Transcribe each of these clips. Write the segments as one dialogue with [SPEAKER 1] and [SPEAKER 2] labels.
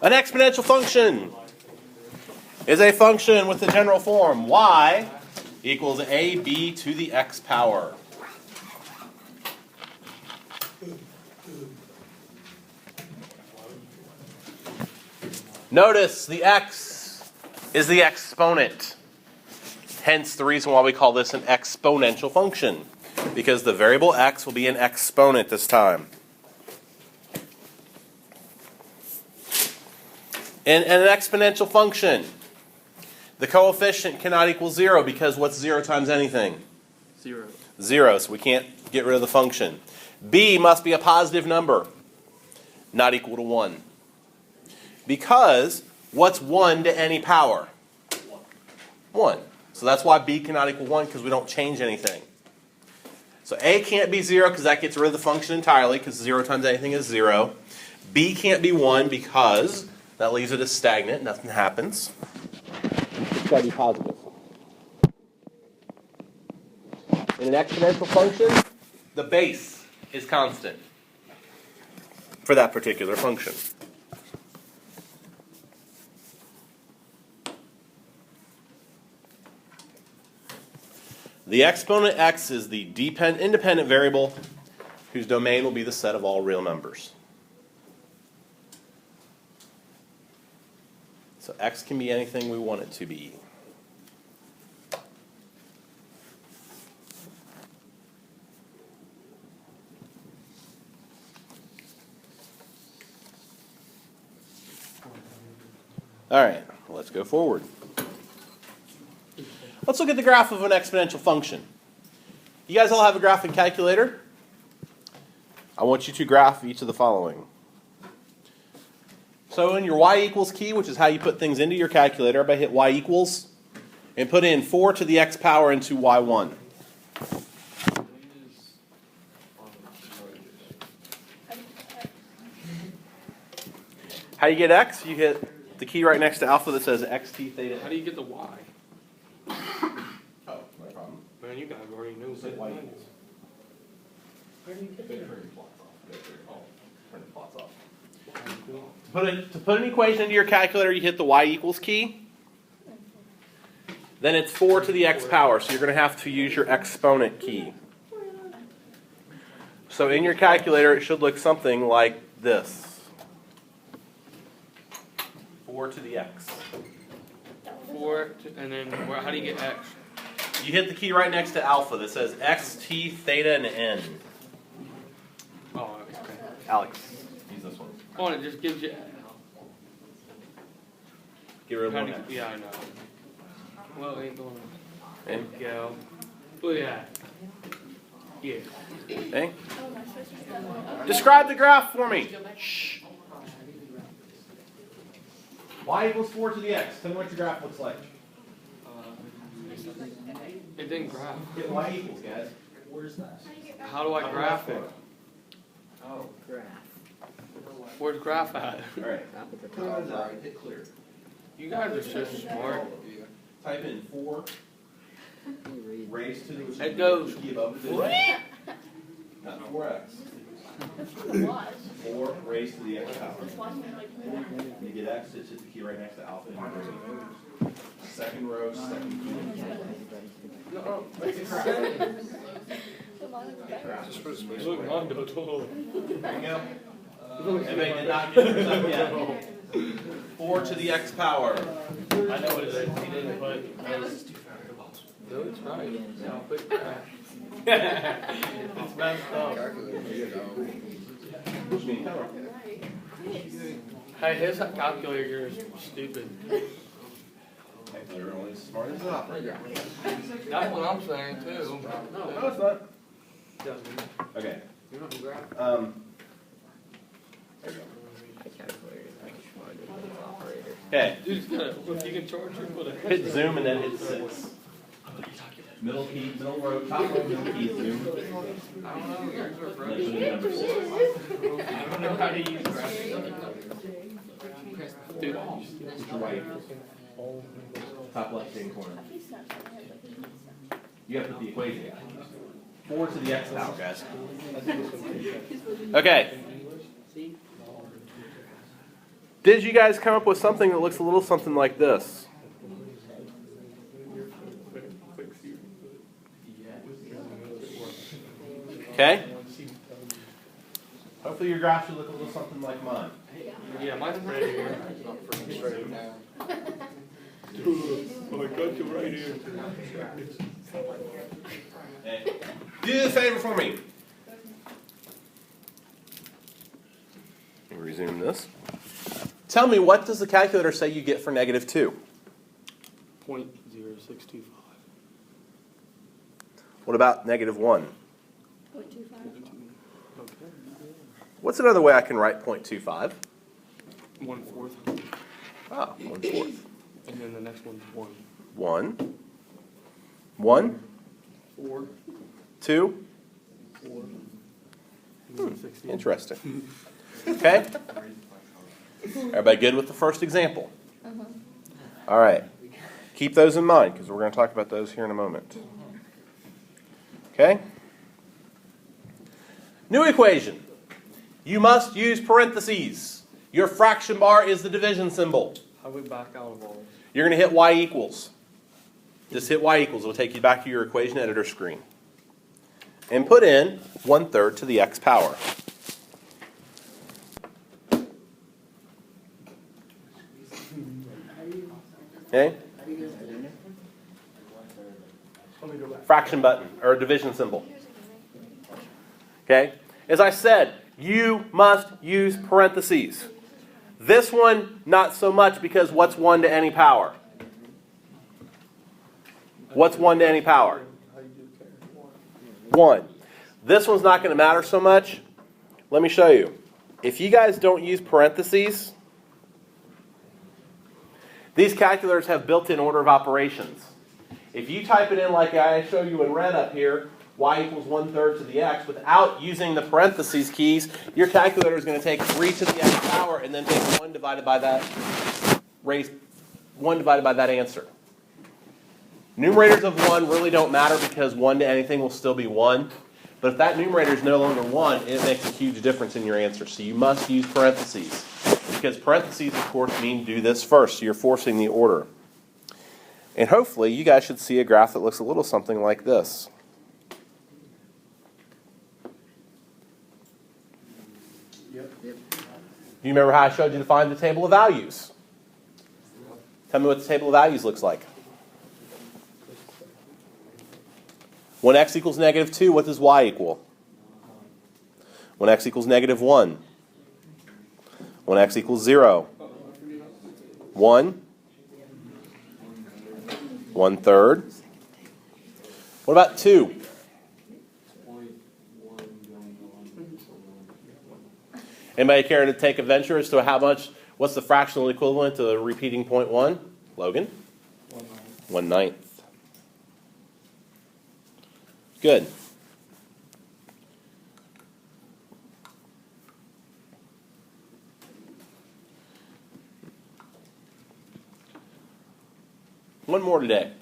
[SPEAKER 1] An exponential function is a function with the general form y equals ab to the x power. Notice the x is the exponent. Hence the reason why we call this an exponential function, because the variable x will be an exponent this time. In an exponential function, the coefficient cannot equal 0 because what's 0 times anything?
[SPEAKER 2] 0.
[SPEAKER 1] 0, so we can't get rid of the function. B must be a positive number, not equal to 1. Because what's 1 to any power? 1. So that's why B cannot equal 1, because we don't change anything. So A can't be 0 because that gets rid of the function entirely, because 0 times anything is 0. B can't be 1 because that leaves it as stagnant. Nothing happens. It's got to be positive. In an exponential function, the base is constant for that particular function. The exponent x is the independent variable whose domain will be the set of all real numbers. So x can be anything we want it to be. All right, let's go forward. Let's look at the graph of an exponential function. You guys all have a graphing calculator? I want you to graph each of the following. So in your y equals key, which is how you put things into your calculator, everybody hit y equals and put in 4 to the x power into y1. How do you get x? You hit the key right next to alpha that says xt theta.
[SPEAKER 2] How do you get the y?
[SPEAKER 1] Oh, no problem.
[SPEAKER 2] Man, you guys already knew that.
[SPEAKER 1] Y equals.
[SPEAKER 2] Where do you get
[SPEAKER 1] Turn the plots off. To put an equation into your calculator, you hit the y equals key. Then it's 4 to the x power, so you're going to have to use your exponent key. So in your calculator, it should look something like this. 4 to the x.
[SPEAKER 2] 4, and then how do you get x?
[SPEAKER 1] You hit the key right next to alpha that says xt, theta, and n.
[SPEAKER 2] Oh, okay.
[SPEAKER 1] Alex, use this one.
[SPEAKER 2] Oh, and it just gives you.
[SPEAKER 1] Get rid of one x.
[SPEAKER 2] Yeah, I know. Well, it ain't going.
[SPEAKER 1] Okay.
[SPEAKER 2] There we go. Look at that. Yeah.
[SPEAKER 1] Okay. Describe the graph for me. Shh. Y equals 4 to the x. Tell me what your graph looks like.
[SPEAKER 2] It didn't graph.
[SPEAKER 1] Hit y equals, guys.
[SPEAKER 3] Where's that?
[SPEAKER 2] How do I graph it?
[SPEAKER 3] Oh, graph.
[SPEAKER 2] Where's graph at?
[SPEAKER 1] All right. Hit clear.
[SPEAKER 2] You guys are so smart.
[SPEAKER 1] Type in 4 raised to the
[SPEAKER 2] It goes.
[SPEAKER 1] key above the not 4x. 4 raised to the x power. You get x, it's hit the key right next to alpha. And second row, second key.
[SPEAKER 2] No,
[SPEAKER 3] Look,
[SPEAKER 2] Mondo, totally.
[SPEAKER 1] There you go. Everybody did not get yours up yet. 4 to the x power.
[SPEAKER 2] I know what it is. He didn't put. No, it's right. No, put graph. It's messed up.
[SPEAKER 1] Which means
[SPEAKER 2] Hey, his calculator is stupid.
[SPEAKER 1] they're only as smart as an operator.
[SPEAKER 2] That's what I'm saying too.
[SPEAKER 1] No, it's not. Okay. There you go. Okay.
[SPEAKER 2] Dude's got if you can charge him with a
[SPEAKER 1] Hit zoom and then hit 6. Middle key, middle row, top row, middle key, zoom.
[SPEAKER 2] I don't know, yours are
[SPEAKER 1] And then
[SPEAKER 2] broken.
[SPEAKER 1] put in number 6.
[SPEAKER 2] I don't know how to use graph. Dude,
[SPEAKER 1] Put your y equals. Top left hand corner. You gotta put the equation in. 4 to the x power, guys. Okay. Did you guys come up with something that looks a little something like this? Okay? Hopefully your graph should look a little something like mine.
[SPEAKER 2] Yeah, mine's right here.
[SPEAKER 3] Oh, I got you right here.
[SPEAKER 1] Okay. Do the favor for me. Let me resume this. Tell me, what does the calculator say you get for negative 2?
[SPEAKER 2] 0.0625.
[SPEAKER 1] What about negative 1?
[SPEAKER 4] 0.25.
[SPEAKER 2] Okay.
[SPEAKER 1] What's another way I can write 0.25?
[SPEAKER 2] 1/4.
[SPEAKER 1] Ah, 1/4.
[SPEAKER 2] And then the next one's 1.
[SPEAKER 1] 1. 1.
[SPEAKER 2] 4.
[SPEAKER 1] 2.
[SPEAKER 2] 4. And then 16.
[SPEAKER 1] Interesting. Okay? Everybody good with the first example? All right. Keep those in mind because we're going to talk about those here in a moment. Okay? New equation. You must use parentheses. Your fraction bar is the division symbol.
[SPEAKER 2] How do we back out of all this?
[SPEAKER 1] You're going to hit y equals. Just hit y equals. It'll take you back to your equation editor screen. And put in 1/3 to the x power. Okay?
[SPEAKER 2] Let me go back.
[SPEAKER 1] Fraction button, or division symbol. Okay? As I said, you must use parentheses. This one, not so much, because what's 1 to any power? What's 1 to any power? 1. This one's not going to matter so much. Let me show you. If you guys don't use parentheses, these calculators have built-in order of operations. If you type it in like I showed you in red up here, y equals 1/3 to the x, without using the parentheses keys, your calculator is going to take 3 to the x power and then take 1 divided by that, raise 1 divided by that answer. Numerators of 1 really don't matter because 1 to anything will still be 1. But if that numerator is no longer 1, it makes a huge difference in your answer. So you must use parentheses. Because parentheses, of course, mean do this first. So you're forcing the order. And hopefully, you guys should see a graph that looks a little something like this.
[SPEAKER 2] Yep.
[SPEAKER 1] Do you remember how I showed you to find the table of values? Tell me what the table of values looks like. When x equals negative 2, what does y equal? When x equals negative 1. When x equals 0. 1. 1/3. What about 2? Anybody care to take a venture as to how much, what's the fractional equivalent to repeating 0.1? Logan? 1/9. Good. One more today.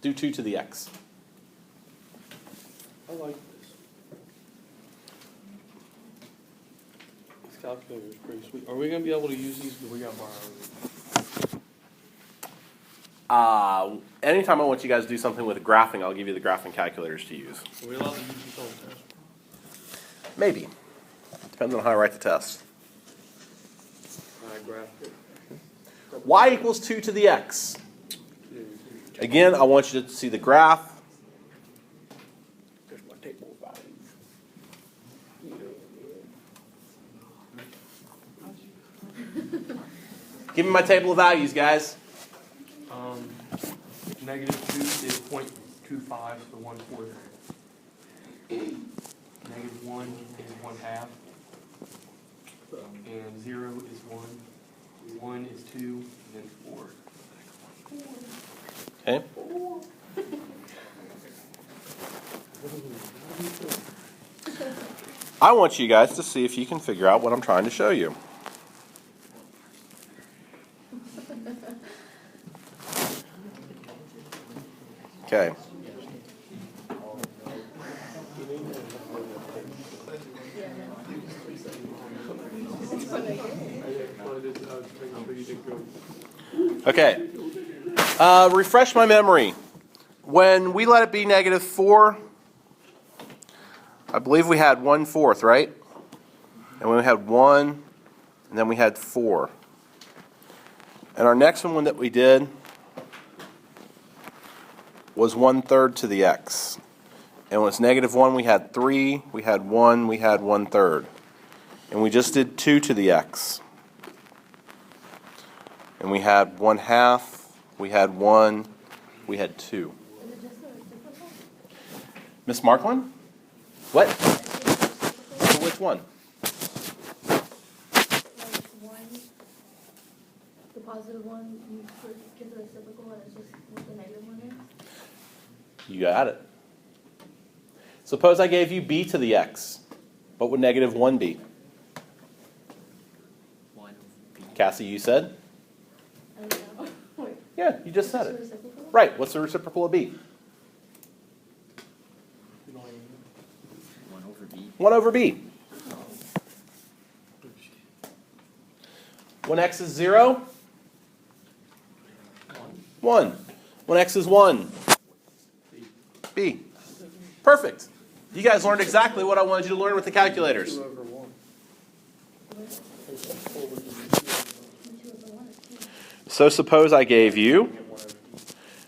[SPEAKER 1] Do 2 to the x.
[SPEAKER 2] I like this. This calculator is pretty sweet. Are we going to be able to use these? We got borrowed.
[SPEAKER 1] Anytime I want you guys to do something with graphing, I'll give you the graphing calculators to use.
[SPEAKER 2] Are we allowed to use these on the test?
[SPEAKER 1] Maybe. Depends on how I write the test.
[SPEAKER 2] I graphed it.
[SPEAKER 1] Y equals 2 to the x. Again, I want you to see the graph.
[SPEAKER 2] There's my table of values.
[SPEAKER 1] Give me my table of values, guys.
[SPEAKER 2] Negative 2 is 0.25, so 1/4. Negative 1 is 1/2. And 0 is 1. 1 is 2, and then 4.
[SPEAKER 1] Okay. I want you guys to see if you can figure out what I'm trying to show you. Okay. Okay. Refresh my memory. When we let it be -4, I believe we had 1/4, right? And we had 1, and then we had 4. And our next one that we did was 1/3 to the x. And when it's -1, we had 3, we had 1, we had 1/3. And we just did 2 to the x. And we had 1/2, we had 1, we had 2.
[SPEAKER 4] Is it just the reciprocal?
[SPEAKER 1] Miss Marklin? What?
[SPEAKER 4] Is it reciprocal?
[SPEAKER 1] For which one?
[SPEAKER 4] Like one, the positive one, you give the reciprocal and it's just what the negative one is?
[SPEAKER 1] You got it. Suppose I gave you b to the x. What would -1 be?
[SPEAKER 2] 1.
[SPEAKER 1] Cassie, you said?
[SPEAKER 4] I don't know. Wait,
[SPEAKER 1] Yeah, you just said
[SPEAKER 4] it's
[SPEAKER 1] it.
[SPEAKER 4] reciprocal?
[SPEAKER 1] Right, what's the reciprocal of b?
[SPEAKER 2] 1 over b.
[SPEAKER 1] 1 over b. When x is 0? 1. When x is 1? B. Perfect. You guys learned exactly what I wanted you to learn with the calculators.
[SPEAKER 3] 2 over 1.
[SPEAKER 4] And 2 over 1 is 2.
[SPEAKER 1] So suppose I gave you,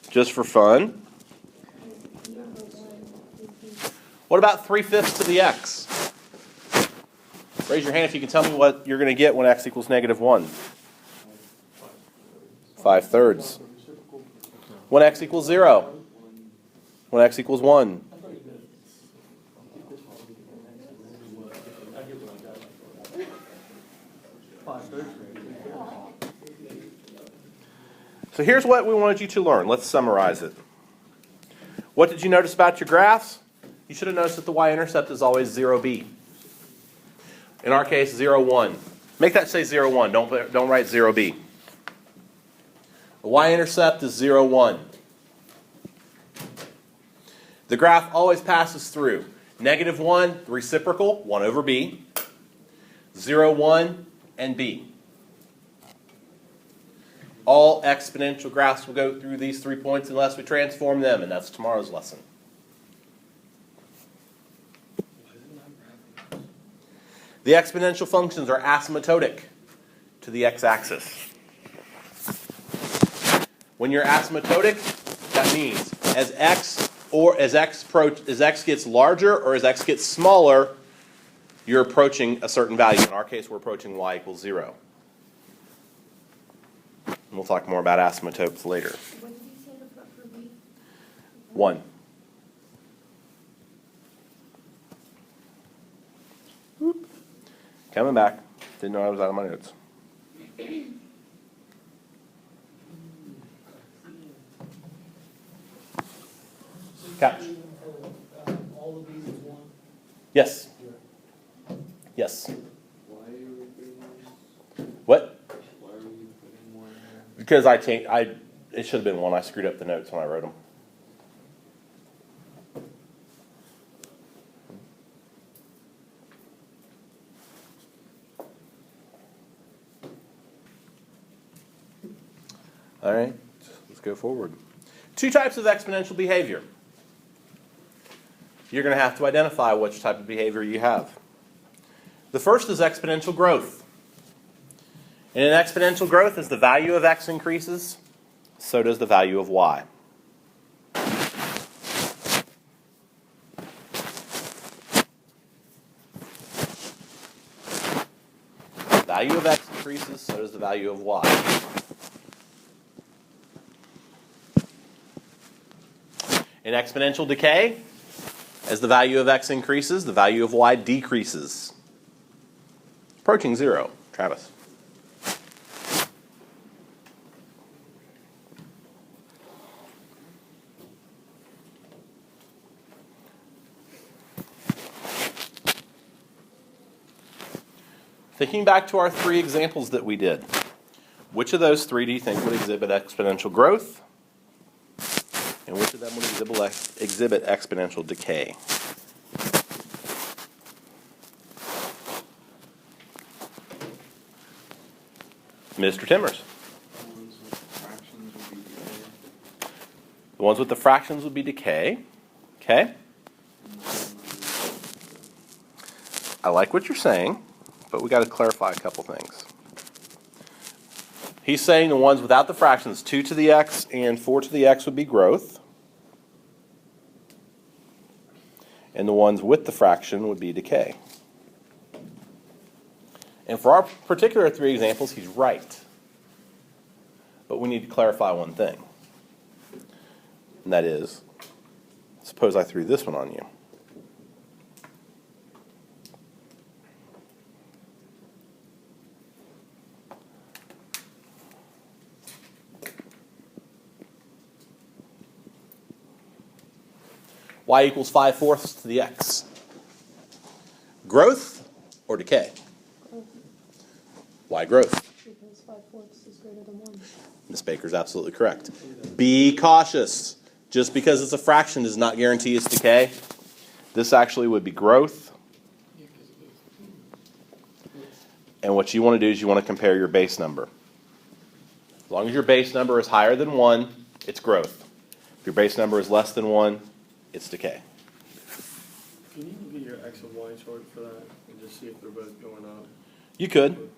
[SPEAKER 1] just for fun,
[SPEAKER 4] 3 over 1 is 2.
[SPEAKER 1] what about 3/5 to the x? Raise your hand if you can tell me what you're going to get when x equals -1. 5/3. When x equals 0. When x equals 1. So here's what we wanted you to learn. Let's summarize it. What did you notice about your graphs? You should have noticed that the y-intercept is always 0b. In our case, 0, 1. Make that say 0, 1. Don't write 0b. The y-intercept is 0, 1. The graph always passes through -1, the reciprocal, 1 over b, 0, 1, and b. All exponential graphs will go through these 3 points unless we transform them, and that's tomorrow's lesson. The exponential functions are asymptotic to the x-axis. When you're asymptotic, that means as x gets larger or as x gets smaller, you're approaching a certain value. In our case, we're approaching y equals 0. And we'll talk more about asymptotes later.
[SPEAKER 4] What did you say to put for B?
[SPEAKER 1] 1. Coming back. Didn't know I was out of my notes. Catch.
[SPEAKER 5] All of these is 1?
[SPEAKER 1] Yes. Yes.
[SPEAKER 3] Why are you putting
[SPEAKER 1] What?
[SPEAKER 3] Why are you putting 1 there?
[SPEAKER 1] Because I changed. It should have been 1. I screwed up the notes when I wrote them. All right, let's go forward. 2 types of exponential behavior. You're going to have to identify which type of behavior you have. The first is exponential growth. And in exponential growth, as the value of x increases, so does the value of y. The value of x increases, so does the value of y. In exponential decay, as the value of x increases, the value of y decreases. Approaching 0. Travis. Thinking back to our 3 examples that we did, which of those 3 do you think would exhibit exponential growth? And which of them would exhibit exponential decay? Mr. Timmers. The ones with the fractions would be decay. Okay? I like what you're saying, but we got to clarify a couple things. He's saying the ones without the fractions, 2 to the x and 4 to the x would be growth. And the ones with the fraction would be decay. And for our particular 3 examples, he's right. But we need to clarify one thing. And that is, suppose I threw this one on you. Y equals 5/4 to the x. Growth or decay? Why growth?
[SPEAKER 4] Because 5/4 is greater than 1.
[SPEAKER 1] Ms. Baker's absolutely correct. Be cautious. Just because it's a fraction does not guarantee it's decay. This actually would be growth. And what you want to do is you want to compare your base number. As long as your base number is higher than 1, it's growth. If your base number is less than 1, it's decay.
[SPEAKER 3] Can you look at your X and Y chart for that and just see if they're both going up?
[SPEAKER 1] You could,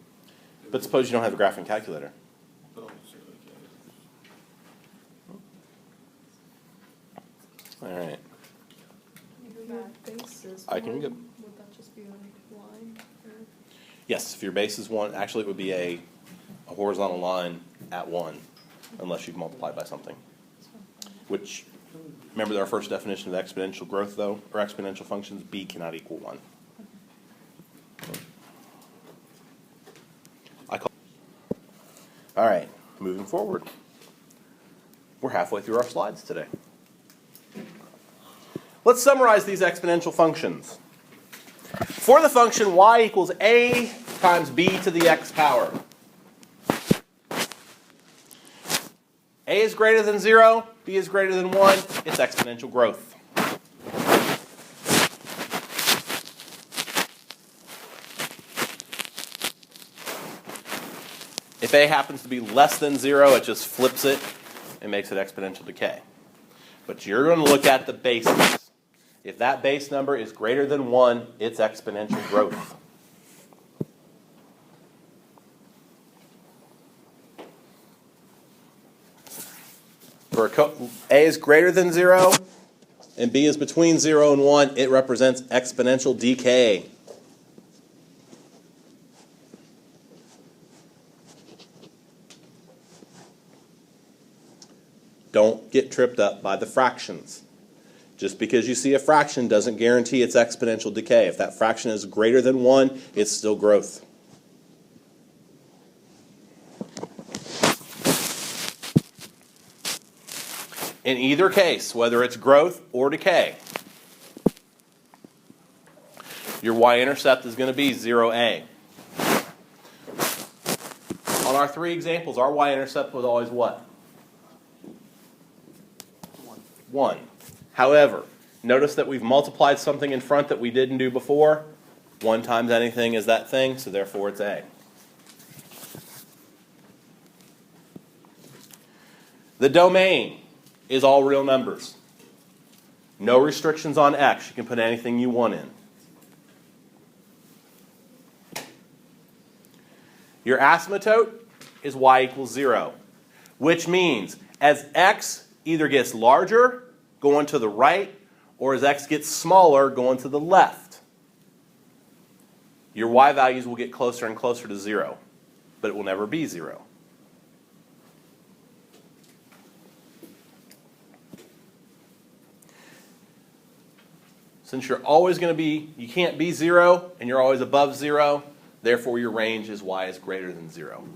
[SPEAKER 1] but suppose you don't have a graphing calculator.
[SPEAKER 3] Oh, sure, okay.
[SPEAKER 1] All right.
[SPEAKER 6] Your base is
[SPEAKER 1] I can
[SPEAKER 6] one,
[SPEAKER 1] go.
[SPEAKER 6] would that just be a line? Or?
[SPEAKER 1] Yes, if your base is 1, actually it would be a horizontal line at 1, unless you've multiplied by something. Which, remember our first definition of exponential growth, though, or exponential functions, b cannot equal 1. All right, moving forward. We're halfway through our slides today. Let's summarize these exponential functions. For the function y equals a times b to the x power. A is greater than 0, b is greater than 1, it's exponential growth. If a happens to be less than 0, it just flips it and makes it exponential decay. But you're going to look at the bases. If that base number is greater than 1, it's exponential growth. For a is greater than 0 and b is between 0 and 1, it represents exponential decay. Don't get tripped up by the fractions. Just because you see a fraction doesn't guarantee it's exponential decay. If that fraction is greater than 1, it's still growth. In either case, whether it's growth or decay, your y-intercept is going to be 0a. On our 3 examples, our y-intercept was always what? 1. However, notice that we've multiplied something in front that we didn't do before. 1 times anything is that thing, so therefore it's a. The domain is all real numbers. No restrictions on x. You can put anything you want in. Your asymptote is y equals 0, which means as x either gets larger, going to the right, or as x gets smaller, going to the left, your y values will get closer and closer to 0, but it will never be 0. Since you're always going to be, you can't be 0, and you're always above 0, therefore your range is y is greater than 0.